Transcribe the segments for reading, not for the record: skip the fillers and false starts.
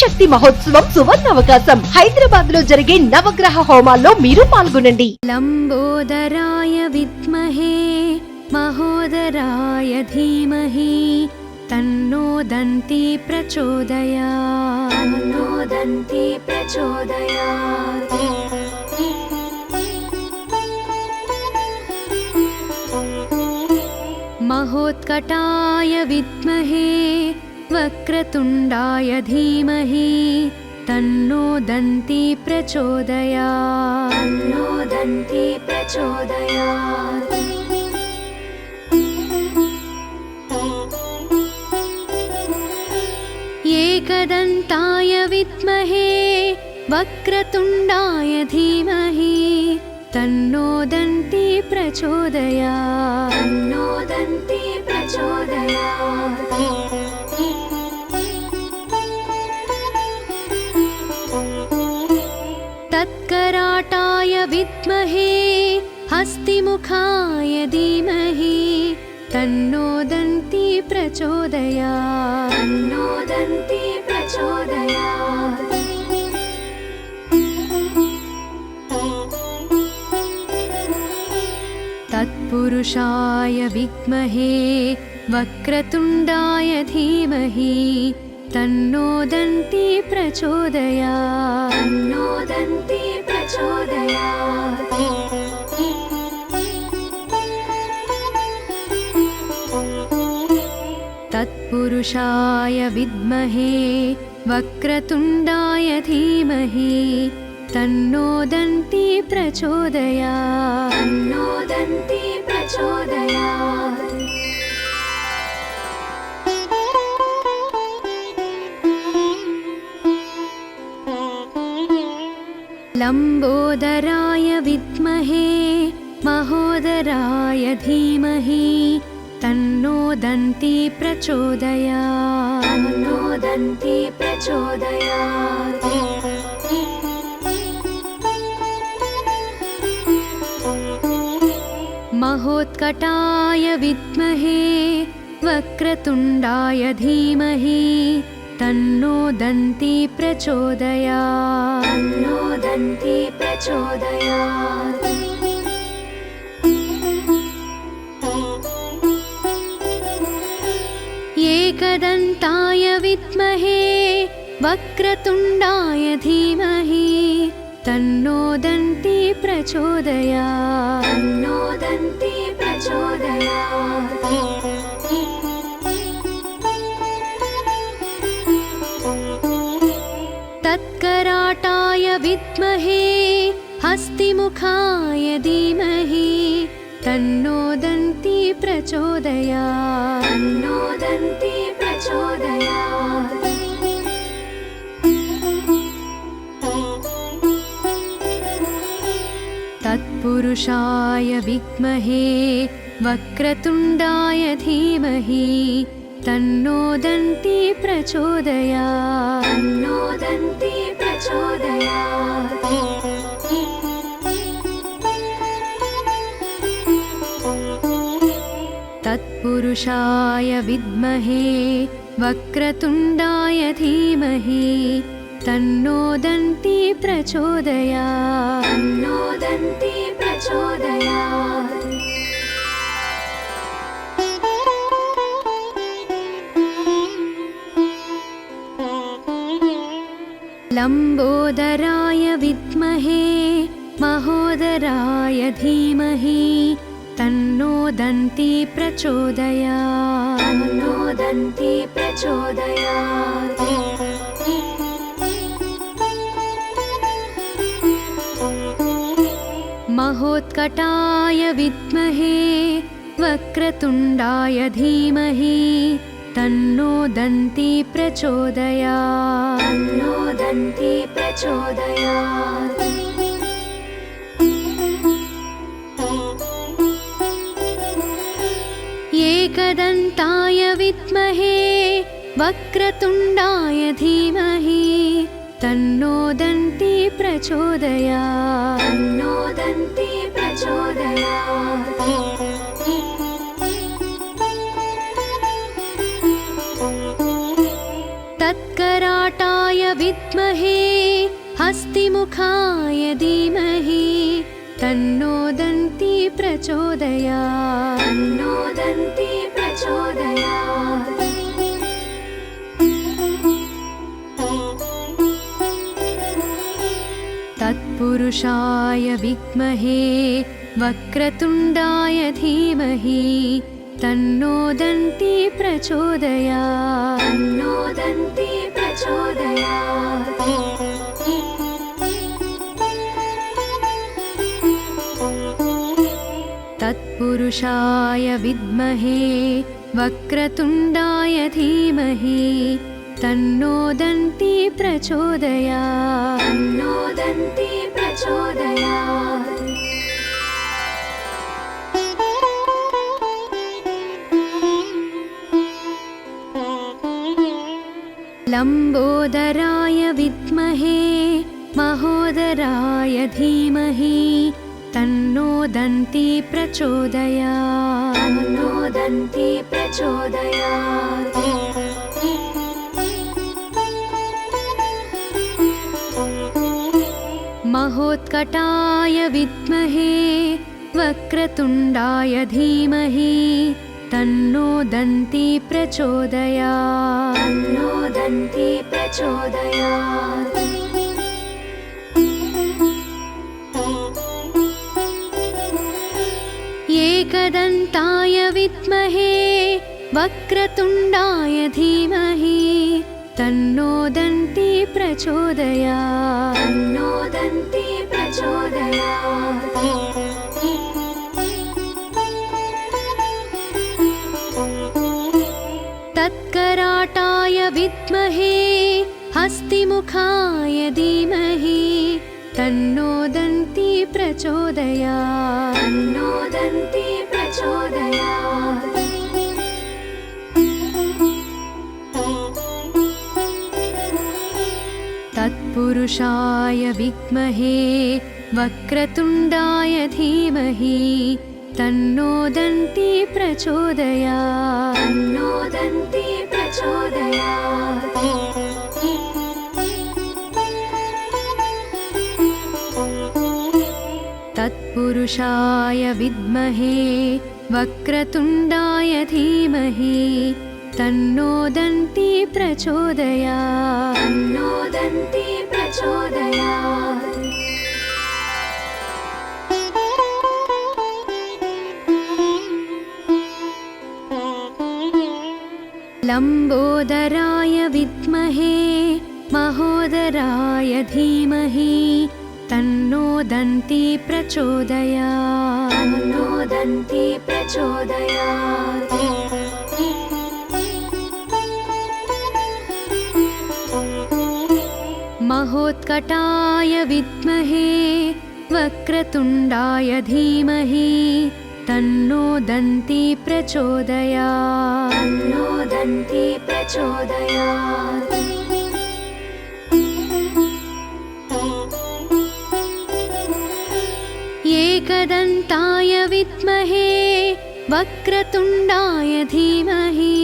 శక్తి మహోత్సవం సువర్ణావకాశం. హైదరాబాద్ లో జరిగే నవగ్రహ హోమాల్లో మీరు పాల్గొనండి. లంబోదరాయ విద్మహే మహోదరాయ ధీమహి తన్నో దంతి ప్రచోదయాత్. తన్నో దంతి ప్రచోదయాత్. మహోత్కటాయ విద్మహే వక్రతుండాయ ధీమహి తన్నో దంతి ప్రచోదయాత్. తన్నో దంతి ప్రచోదయాత్. एकदन्ताय विद्महे वक्रतुण्डाय धीमहि तन्नो दन्ति प्रचोदयात्. तन्नो दन्ति प्रचोदयात्. तत्कराटाय विद्महे हस्तिमुखाय धीमहि तन्नो दन्ति प्रचोदयात्. तन्नो दन्ति प्रचोदयात्. तत्पुरुषाय विद्महे वक्रतुण्डाय धीमहि तन्नो दन्ति प्रचोदयात्. तन्नो दन्ति प्रचोदयात्. तत्पुरुषाय विद्महे वक्रतुण्डाय धीमहि तन्नो दन्ति प्रचोदयात्. तन्नो दन्ति प्रचोदयात्. लम्बोदराय विद्महे महोदराय धीमहि तन्नो दन्ति प्रचोदयात्. तन्नो दन्ति प्रचोदयात्. महोत्कटाय विद्महे वक्रतुण्डाय धीमहि तन्नो दन्ति प्रचोदयात्. तन्नो दन्ति प्रचोदयात्. एकदन्ताय विद्महे वक्रतुण्डाय धीमहि तन्नो दन्ति प्रचोदयात्. तन्नो दन्ति प्रचोदयात्. तत्कराटाय विद्महे हस्तिमुखाय धीमहि तन्नो दन्ति प्रचोदयात्. तन्नो दन्ति प्रचोदयात्. तत्पुरुषाय विद्महे वक्रतुण्डाय धीमहि तन्नो दन्ति प्रचोदयात्. तन्नो दन्ति प्रचोदयात्. तत्पुरुषाय विद्महे वक्रतुण्डाय धीमहि तन्नो दन्ति प्रचोदयात्. तन्नो दन्ति प्रचोदयात्. लम्बोदराय विद्महे महोदराय धीमहि तन्नो दन्ति प्रचोदयात्. तन्नो दन्ति प्रचोदयात्. महोत्कटाय विद्महे वक्रतुण्डाय धीमहि तन्नो दन्ति प्रचोदयात्. तन्नो दन्ति प्रचोदयात्. एकदन्ताय विद्महे वक्रतुण्डाय धीमहि तन्नो दन्ति प्रचोदयात्. तन्नो दन्ति प्रचोदयात्. तत्कराटाय विद्महे हस्तिमुखाय धीमहि तन्नो दन्ती प्रचोदयात् तन्नो दन्ती प्रचोदयात्। तत्पुरुषाय विद्महे वक्रतुण्डाय धीमहि तन्नो दन्ती प्रचोदयात् तन्नो दन्ती प्रचोदयात्। तत्पुरुषाय विद्महे वक्रतुण्डाय धीमहि तन्नो दन्ती प्रचोदयात् तन्नो दन्ती प्रचोदयात्। लम्बोदराय विद्महे महोदराय धीमहि तन्नो दन्ती प्रचोदयात् तन्नो दन्ती प्रचोदयात्। महोत्कटाय विद्महे वक्रतुण्डाय धीमहि तन्नो दन्ती प्रचोदयात् तन्नो दन्ती प्रचोदयात्। एकदन्ताय विद्महे वक्रतुण्डाय धीमहि तन्नो दन्ती प्रचोदयात् तन्नो दन्ती प्रचोदयात्। तत्कराटाय विद्महे हस्तिमुखाय धीमहि तन्नो दन्ती प्रचोदयात् तन्नो दन्ती प्रचोदयात्। तत्पुरुषाय विद्महे वक्रतुण्डाय धीमहि तन्नो दन्ती प्रचोदयात् तन्नो दन्ती प्रचोदयात्। तत्पुरुषाय विद्महे वक्रतुण्डाय धीमहि तन्नो दन्ती प्रचोदयात् तन्नो दन्ती प्रचोदयात्। लम्बोदराय विद्महे महोदराय धीमहि तन्नो दन्ती प्रचोदयात् तन्नो दन्ती प्रचोदयात्। महोत्कटाय विद्महे वक्रतुण्डाय धीमहि तन्नो दन्ती प्रचोदयात् तन्नो दन्ती प्रचोदयात्। एकदन्ताय विद्महे वक्रतुण्डाय धीमहि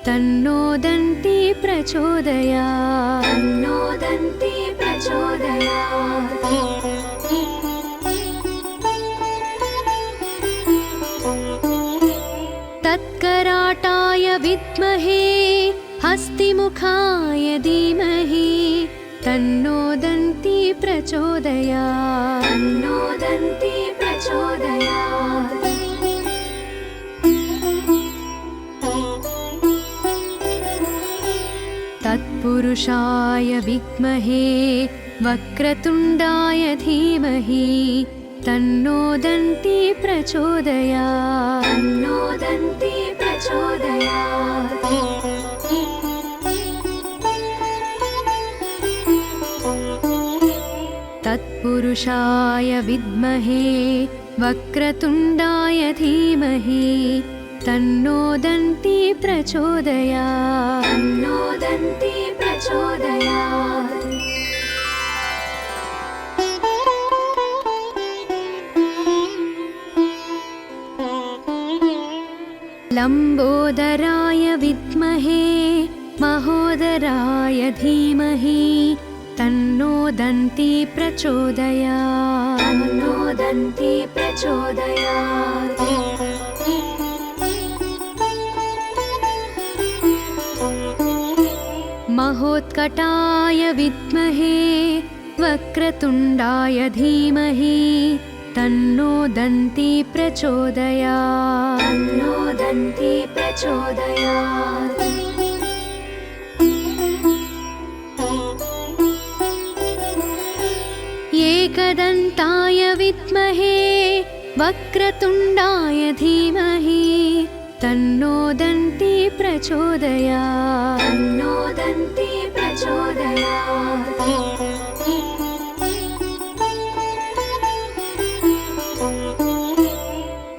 तन्नो दन्ती प्रचोदयात् तन्नो दन्ती प्रचोदयात्। तत्कराटाय विद्महे हस्तिमुखाय धीमहि तन्नो दन्ती प्रचोदयात् तन्नो दन्ती प्रचोदयात्। तत्पुरुषाय विद्महे वक्रतुण्डाय धीमहि तन्नो दन्ती प्रचोदयात् तन्नो दन्ती प्रचोदयात्। तत्पुरुषाय विद्महे वक्रतुण्डाय धीमहि तन्नो दन्ती प्रचोदयात् तन्नो दन्ती प्रचोदयात्। लम्बोदराय विद्महे महोदराय लम्बोदराय धीमहि तन्नो दन्ती प्रचोदयात्। तन्नो दन्ती प्रचोदयात्। महोत्कटाय विद्महे वक्रतुण्डाय धीमहि तन्नो दन्ती प्रचोदयात्। तन्नो दन्ती प्रचोदयात्। एकदन्ताय विद्महे वक्रतुण्डाय धीमहि तन्नो दन्ती प्रचोदयात्। तन्नो दन्ती प्रचोदयात्।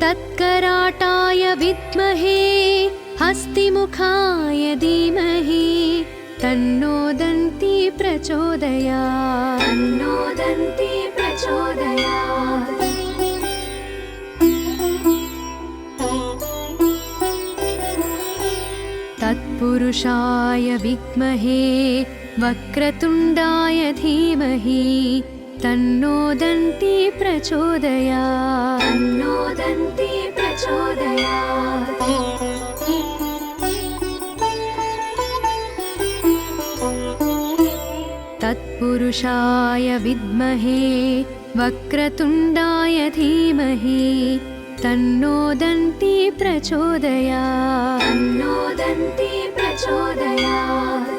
तत्कराटाय विद्महे हस्तिमुखाय धीमहि तन्नो दन्ती प्रचोदयात्। तन्नो दन्ती प्रचोदयात्। तत्पुरुषाय विद्महे वक्रतुण्डाय धीमहि तन्नो दन्ती प्रचोदयात्। तन्नो दन्ती प्रचोदयात्। तत्पुरुषाय विद्महे वक्रतुण्डाय धीमहि तन्नो दन्ती प्रचोदयात्। तन्नो दन्ती प्रचोदयात्।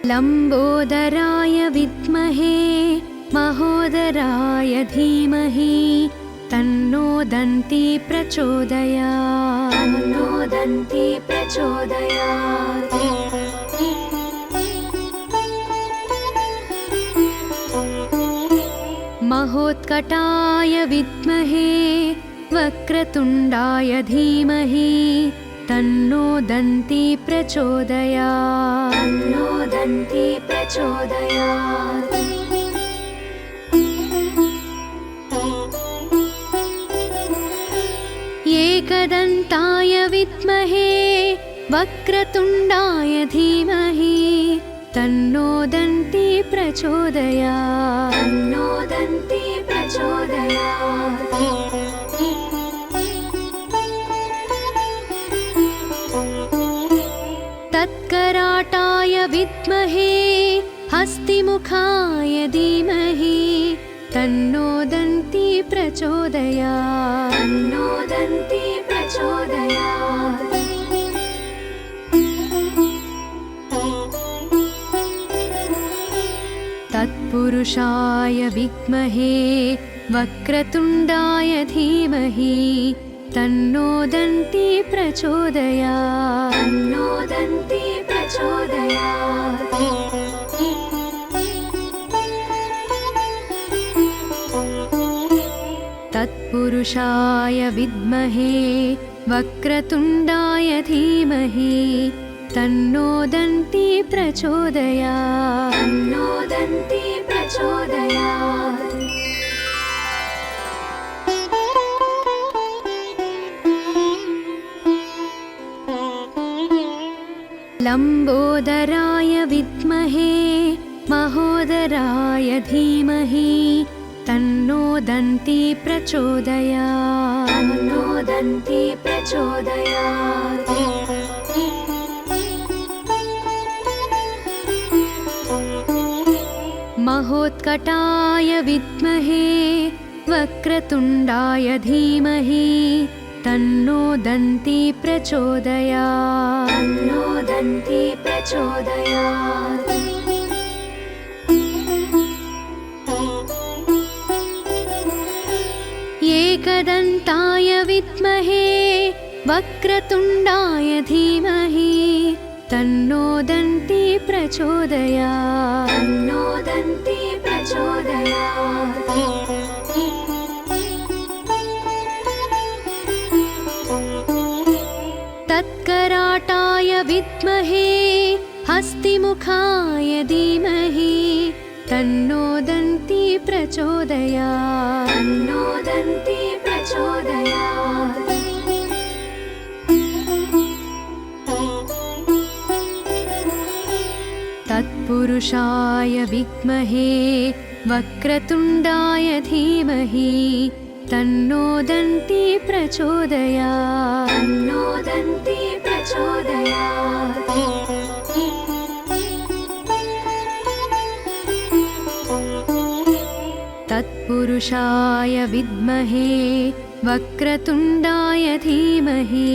लम्बोदराय विद्महे महोदराय धीमहि तन्नो दन्ती प्रचोदयात्। तन्नो दन्ती प्रचोदयात्। महोत्कटाय विद्महे वक्रतुण्डाय धीमहि तन्नो दन्ती प्रचोदयात्। तन्नो दन्ती प्रचोदयात्। एकदन्ताय विद्महे वक्रतुण्डाय धीमहि तन्नो दन्ती प्रचोदयात्। तन्नो दन्ती प्रचोदयात्। तत्कराटाय विद्महे हस्तिमुखाय धीमहि तन्नो दन्ती प्रचोदयात्। तन्नो दन्ती प्रचोदयात्। तत्पुरुषाय विद्महे वक्रतुण्डाय धीमहि तन्नो दन्ती प्रचोदयात्। तन्नो दन्ती प्रचोदयात्। तत्पुरुषाय विद्महे वक्रतुण्डाय धीमहि तन्नो दन्ती प्रचोदयात्। तन्नो दन्ती प्रचोदयात्। लम्बोदराय विद्महे महोदराय धीमहि तन्नो दन्ती प्रचोदयात्। तन्नो दन्ती प्रचोदयात्। महोत्कटाय विद्महे वक्रतुण्डाय धीमहि तन्नो दन्ती प्रचोदयात्। तन्नो दन्ती प्रचोदयात्। एकदन्ताय विद्महे वक्रतुण्डाय धीमहि तन्नो दन्ती प्रचोदयात्। तन्नो दन्ती प्रचोदयात्। तत्कराटाय विद्महे हस्तिमुखाय धीमहि तन्नो दन्ती प्रचोदयात् तन्नो दन्ती प्रचोदयात्। तत्पुरुषाय विद्महे वक्रतुण्डाय धीमहि तन्नो दन्ती प्रचोदयात् तन्नो दन्ती प्रचोदयात्। तत्पुरुषाय विद्महे वक्रतुण्डाय धीमहि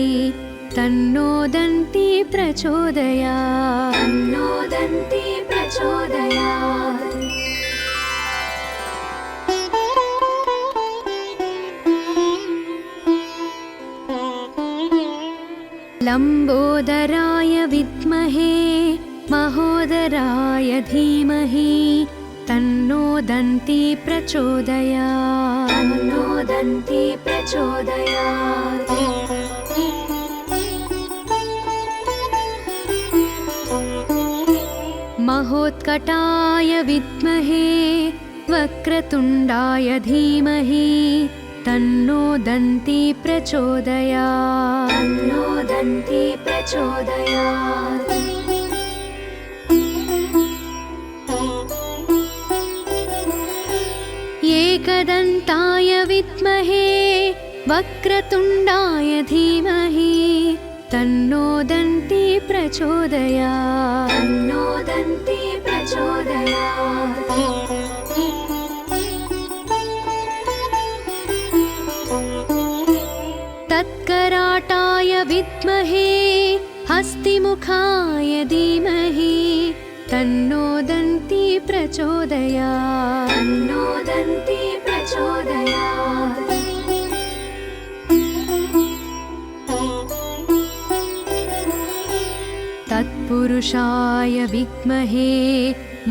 तन्नो दन्ती प्रचोदयात् तन्नो दन्ती प्रचोदयात्। लम्बोदराय विद्महे महोदराय धीमहि तन्नो दन्ती प्रचोदयात् तन्नो दन्ती प्रचोदयात्। महोत्कटाय विद्महे वक्रतुण्डाय धीमहि तन्नो दन्ती प्रचोदयात् तन्नो दन्ती प्रचोदयात्। एकदन्ताय विद्महे वक्रतुण्डाय धीमहि तन्नो दन्ती प्रचोदयात् तन्नो दन्ती प्रचोदयात्। तत्कराटाय विद्महे हस्तिमुखाय धीमहि तन्नो दन्ती प्रचोदयात् तन्नो दन्ती प्रचोदयात्। तत्पुरुषाय विद्महे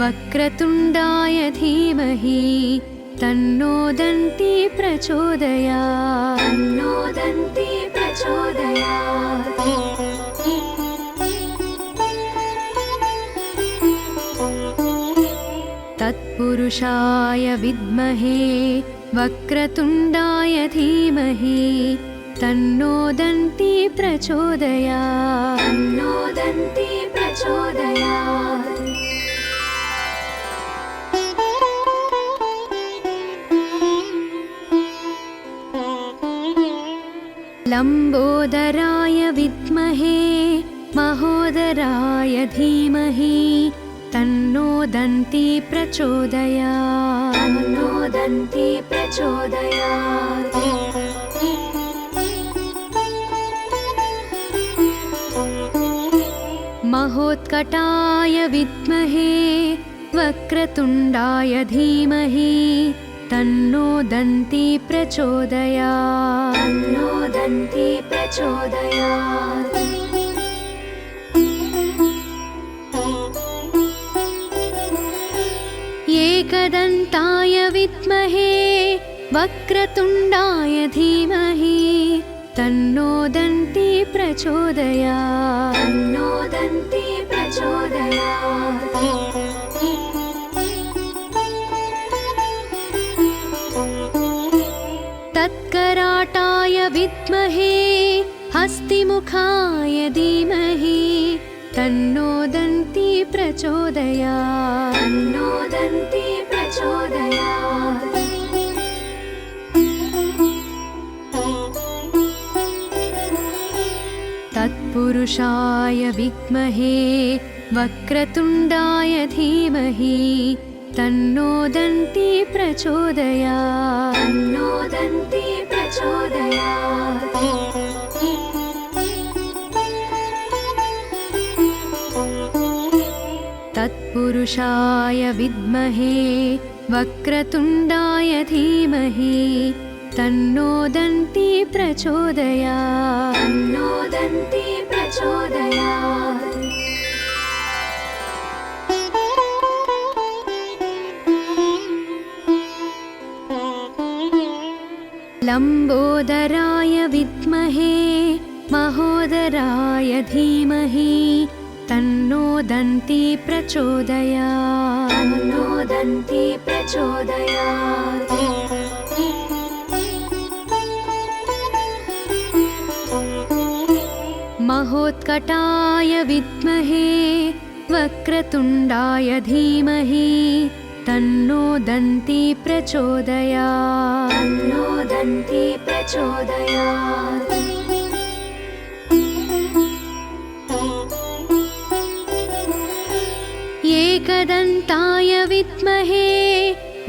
वक्रतुण्डाय धीमहि तन्नो दन्ती प्रचोदयात् तन्नो दन्ती प्रचोदयात्। तत्पुरुषाय विद्महे वक्रतुण्डाय धीमहि तन्नो दन्ती प्रचोदयात् तन्नो दन्ती प्रचोदयात्। लम्बोदराय विद्महे महोदराय धीमहि तन्नो दन्ती प्रचोदयात् तन्नो दन्ती प्रचोदयात्। महोत्कटाय विद्महे वक्रतुण्डाय धीमहि तन्नो दन्ती प्रचोदयात् तन्नो दन्ती प्रचोदयात्। एकदन्ताय विद्महे वक्रतुण्डाय धीमहि तन्नो दन्ती प्रचोदयात् तन्नो दन्ती प्रचोदयात्। तत्कराटाय विद्महे हस्तिमुखाय धीमहि तन्नो दन्ती प्रचोदयात् तन्नो दन्ती प्रचोदयात्। तत्पुरुषाय विद्महे वक्रतुण्डाय धीमहि तन्नो दन्ती प्रचोदयात् तन्नो दन्ती प्रचोदयात्। तत्पुरुषाय विद्महे वक्रतुण्डाय धीमहि तन्नो दन्ती प्रचोदयात् तन्नो दन्ती प्रचोदयात्। लम्बोदराय विद्महे महोदराय धीमहि तन्नो दन्ती प्रचोदयात् तन्नो दन्ती प्रचोदयात्। महोत्कटाय विद्महे वक्रतुण्डाय धीमहि तन्नो दन्ती प्रचोदयात् तन्नो दन्ती प्रचोदयात्। एकदन्ताय विद्महे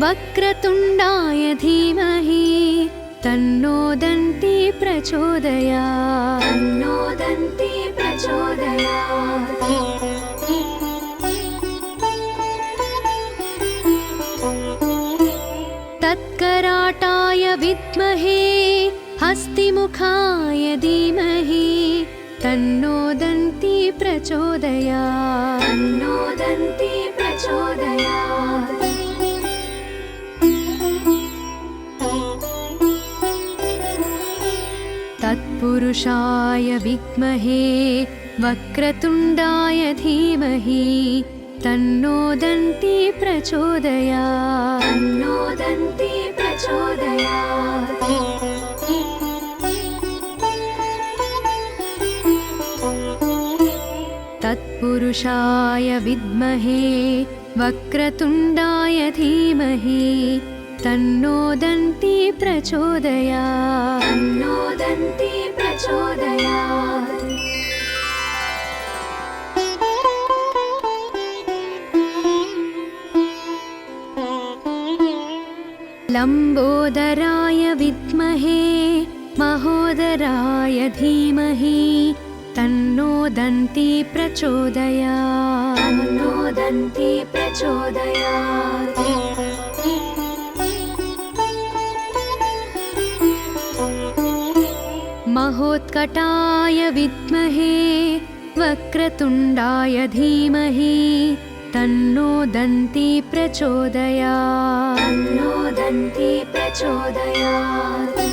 वक्रतुण्डाय धीमहि तन्नो दन्ती प्रचोदयात् तन्नो दन्ती प्रचोदयात्। तत्कराटाय विद्महे हस्तिमुखाय धीमहि तन्नो दन्ती प्रचोदयात् तन्नो दन्ती प्रचोदयात्। तत्पुरुषाय विद्महे वक्रतुण्डाय धीमहि तन्नो दन्ती प्रचोदयात् तन्नो दन्ती प्रचोदयात्। तत्पुरुषाय विद्महे वक्रतुण्डाय धीमहि तन्नो दन्ती प्रचोदयात् तन्नो दन्ती प्रचोदयात्। लम्बोदराय विद्महे महोदराय धीमहि तन्नो दन्ती प्रचोदयात् तन्नो दन्ती प्रचोदयात्। महोत्कटाय विद्महे वक्रतुण्डाय धीमहि तन्नो दन्ती प्रचोदयात् तन्नो दन्ती प्रचोदयात्।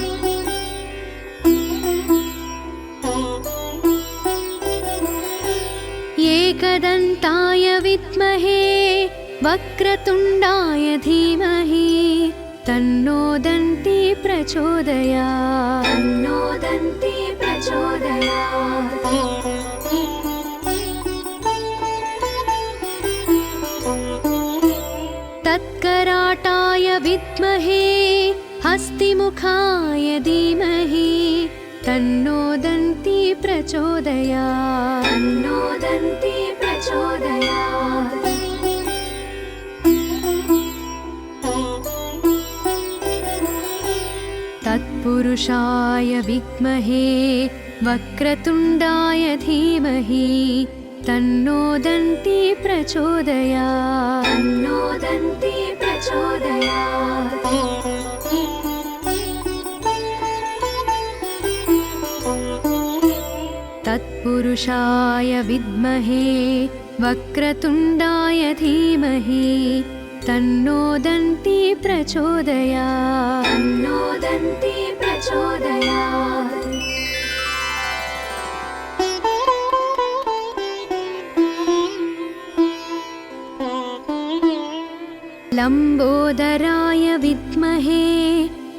एकदन्ताय विद्महे वक्रतुण्डाय धीमहि तन्नो दन्ती प्रचोदयात् तन्नो दन्ती प्रचोदयात्। तत्कराटाय विद्महे हस्तिमुखाय धीमहि तन्नो दन्ती प्रचोदयात् तन्नो दन्ती प्रचोदयात्। तत्पुरुषाय विद्महे वक्रतुण्डाय धीमहि तन्नो दन्ती प्रचोदयात् तन्नो दन्ती प्रचोदयात्। तत्पुरुषाय विद्महे वक्रतुण्डाय धीमहि तन्नो दन्ती प्रचोदयात् तन्नो दन्ती प्रचोदयात्। लम्बोदराय विद्महे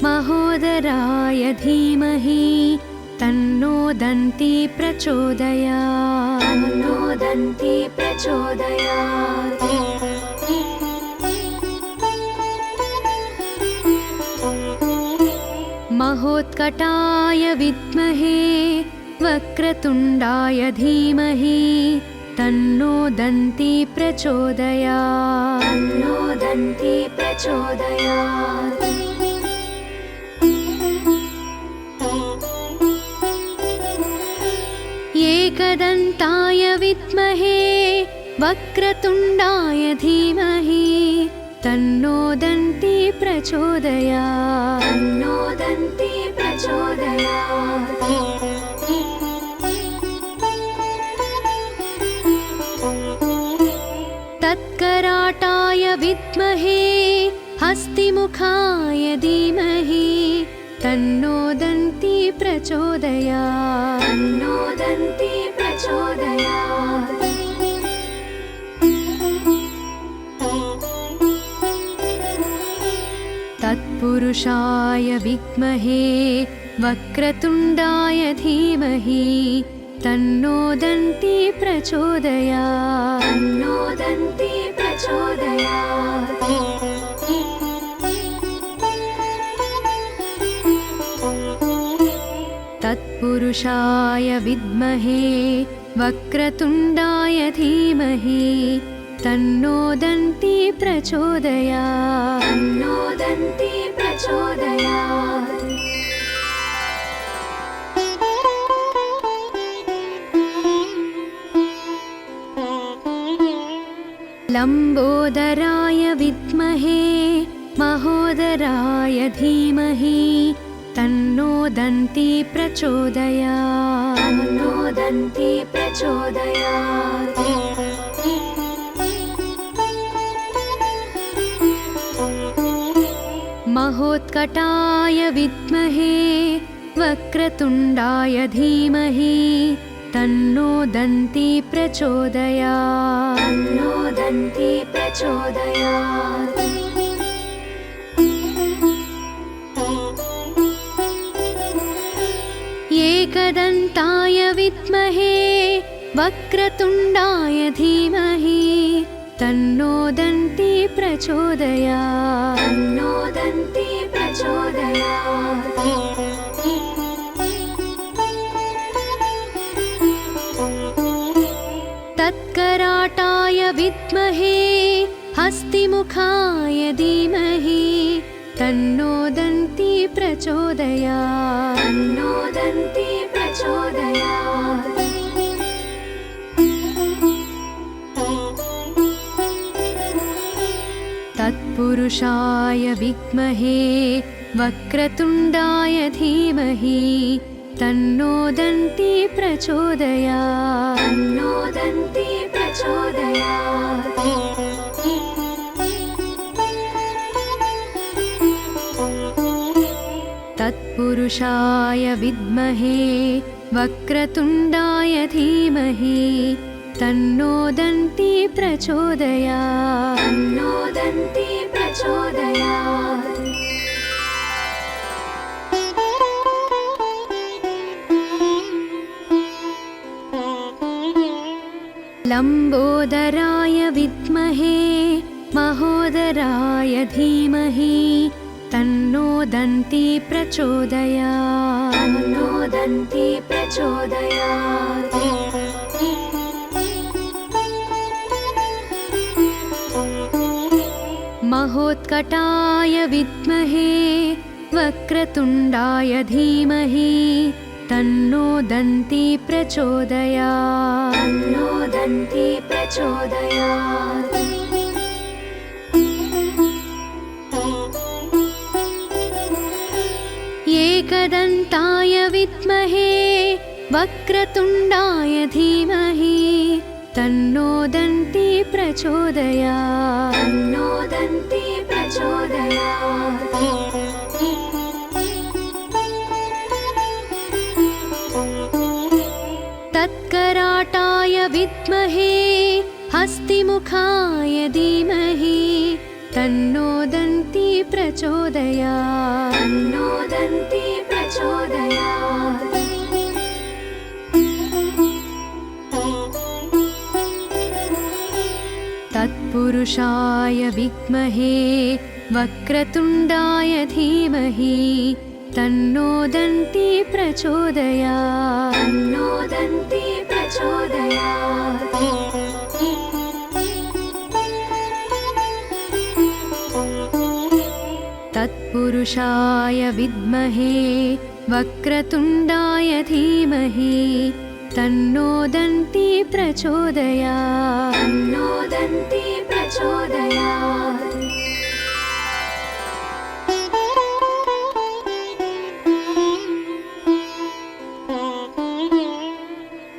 महोदराय धीमहि तन्नो दन्ती प्रचोदयात् तन्नो दन्ती प्रचोदयात्। महोत्कटाय विद्महे वक्रतुण्डाय धीमहि तन्नो दन्ती प्रचोदयात् तन्नो दन्ती प्रचोदयात्। एकदन्ताय विद्महे वक्रतुण्डाय धीमहि तन्नो दन्ती प्रचोदयात् तन्नो दन्ती प्रचोदयात्। तत्कराटाय विद्महे हस्तिमुखाय धीमहि तन्नो दन्ती प्रचोदयात् तन्नो दन्ती प्रचोदयात्। तत्पुरुषाय विद्महे वक्रतुण्डाय धीमहि तन्नो दन्ती प्रचोदयात् तन्नो दन्ती प्रचोदयात्। तत्पुरुषाय विद्महे वक्रतुण्डाय धीमहि तन्नो दन्ती प्रचोदयात् तन्नो दन्ती प्रचोदयात्। लम्बोदराय विद्महे महोदराय धीमहि तन्नो दन्ती प्रचोदयात् तन्नो दन्ती प्रचोदयात्। महोत्कटाय विद्महे वक्रतुण्डाय धीमहि तन्नो दन्ती प्रचोदयात् तन्नो दन्ती प्रचोदयात्। एकदन्ताय विद्महे वक्रतुण्डाय धीमहि तन्नो दन्ती प्रचोदयात् तन्नो दन्ती प्रचोदयात्। तत्कराटाय विद्महे हस्तिमुखाय धीमहि तन्नो दन्ती प्रचोदयात् तन्नो दन्ती प्रचोदयात्। तत्पुरुषाय विद्महे वक्रतुण्डाय धीमहि तन्नो दन्ती प्रचोदयात् तन्नो दन्ती प्रचोदयात्। तत्पुरुषाय विद्महे वक्रतुण्डाय धीमहि तन्नो दन्ती प्रचोदयात् तन्नो दन्ती प्रचोदयात्। लम्बोदराय विद्महे महोदराय धीमहि तन्नो दन्ती प्रचोदयात् तन्नो दन्ती प्रचोदयात्। महोत्कटाय विद्महे वक्रतुण्डाय धीमहि तन्नो दन्ती प्रचोदयात् तन्नो दन्ती प्रचोदयात्। एकदन्ताय विद्महे वक्रतुण्डाय धीमहि तन्नो दन्ती प्रचोदयात् तन्नो दन्ती प्रचोदयात्। तत्कराटाय विद्महे हस्तिमुखाय धीमहि तन्नो दन्ती प्रचोदयात् तन्नो दन्ती प्रचोदयात्। तत्पुरुषाय विद्महे वक्रतुण्डाय धीमहि तन्नो दन्ती प्रचोदयात् तन्नो दन्ती प्रचोदयात्। तत्पुरुषाय विद्महे वक्रतुण्डाय धीमहि तन्नो दन्ती प्रचोदयात् तन्नो दन्ती प्रचोदयात्।